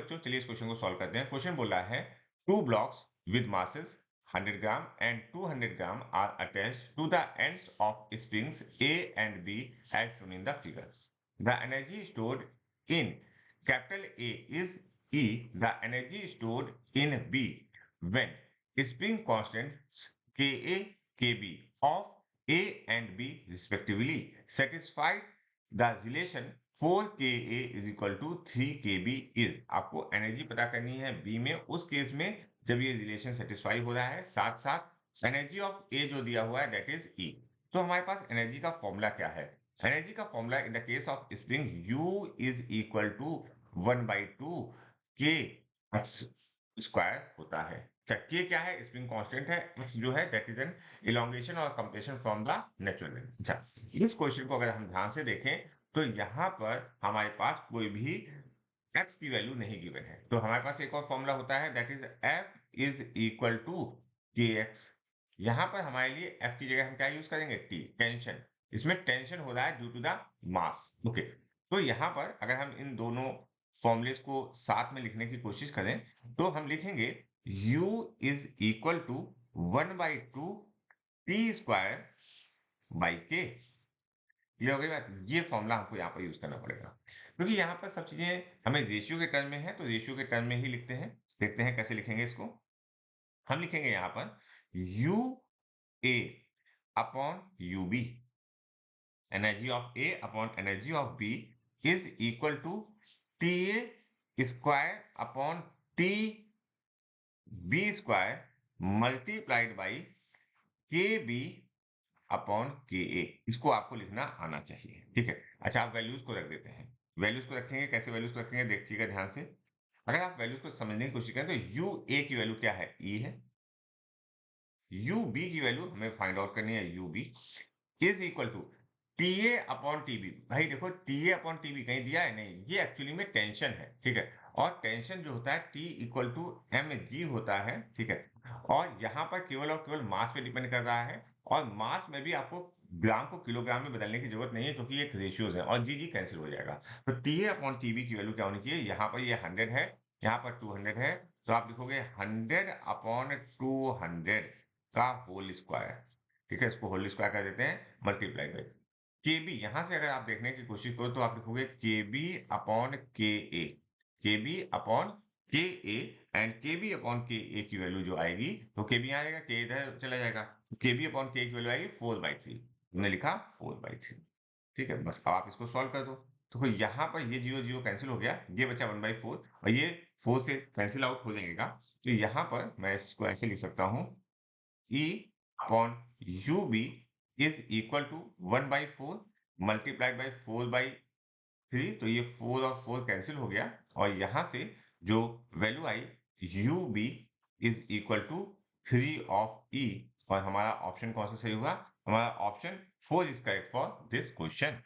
बच्चों, चलिए इस क्वेश्चन को सॉल्व करते हैं। क्वेश्चन बोला है two blocks with masses 100 gram and 200 gram are attached to the ends of springs A and B as shown in the figure. The energy stored in capital A is E. The energy stored in B when spring constants Ka, Kb of A and B respectively satisfy the relation 4Ka is equal to 3Kb is। आपको energy पता करनी है B में, उस case में जब ये relation satisfy हो रहा है, साथ साथ एनर्जी ऑफ ए जो दिया हुआ है दैट इज ई। तो हमारे पास एनर्जी का फॉर्मूला क्या है? एनर्जी का formula in the case of spring U is equal to 1/2 K x square होता है। के क्या है? स्प्रिंग कांस्टेंट है। एक्स जो है दैट इज एन इलोंगेशन और compression from the natural length. अच्छा, इस क्वेश्चन को अगर हम ध्यान से देखें तो यहाँ पर हमारे पास कोई भी x की वैल्यू नहीं गिवन है। तो हमारे पास एक और फॉर्मूला होता है that is f is equal to kx। यहाँ पर हमारे लिए f की जगह हम क्या यूज करेंगे? t, tension. इसमें टेंशन हो रहा है due to the mass. Okay, तो यहाँ पर अगर हम इन दोनों फॉर्मूलेस को साथ में लिखने की कोशिश करें तो हम लिखेंगे u is equal to 1/2 t square by K. Clear हो गई बात? ये फॉर्मूला हमको यहाँ पर यूज करना पड़ेगा क्योंकि यहाँ पर सब चीजें हमें रेशियो के टर्म में है, तो रेशियो के टर्म में ही लिखते हैं। देखते हैं कैसे लिखेंगे इसको। हम लिखेंगे यहाँ पर U A upon U B, energy of A upon energy of B is equal to T A square upon T B square multiplied by K B upon K A. इसको आपको लिखना आना चाहिए, ठीक है। अच्छा, आप वैल्यूज को रख देते हैं। वैल्यूज को रखेंगे, कैसे वैल्यूज को रखेंगे देखिएगा ध्यान से। अगर आप वैल्यूज को समझने की कोशिश करें तो यू ए की वैल्यू क्या है? ई है। यू बी की वैल्यू हमें फाइंड आउट करनी है, U B is equal to T A upon T B. भाई देखो, T A upon T B कहीं दिया है? नहीं, ये एक्चुअली में टेंशन है, ठीक है। और टेंशन जो होता है T equal to M G होता है, ठीक है। और यहाँ पर केवल और केवल मास पे डिपेंड कर रहा है, और मास में भी आपको ग्राम को किलोग्राम में बदलने की जरूरत नहीं है क्योंकि एक रेशियोज है, और जी जी कैंसिल हो जाएगा। तो T A upon T B की वैल्यू क्या होनी चाहिए? यहाँ पर ये 100 है, यहाँ पर 200 है, तो आप लिखोगे 100 अपॉन 200 का होल स्क्वायर, ठीक है। इसको होल स्क्वायर कर देते हैं, मल्टीप्लाई बाई के बी। यहां से अगर आप देखने की कोशिश करो तो आप लिखोगे के बी अपॉन के ए, के B upon K A, and के बी अपॉन के ए की वैल्यू जो आएगी, तो के बी आएगा, के इधर चला जाएगा, के बी अपॉन के की वैल्यू आएगी 4/3। हमने लिखा 4/3, ठीक है। बस अब आप इसको सॉल्व कर दो। तो यहाँ पर ये जीरो जीरो कैंसिल हो गया, ये बचा 1/4, और ये 4 से कैंसिल आउट हो जाएगा। तो यहाँ पर मैं इसको ऐसे लिख सकता हूँ, E upon UB is equal to 1/4 multiplied by 4/3। तो ये 4 और 4 कैंसिल हो गया, और यहां से जो वैल्यू आई UB is equal to 3 of E। और हमारा ऑप्शन कौन सा सही हुआ? हमारा option 4 is correct for this question.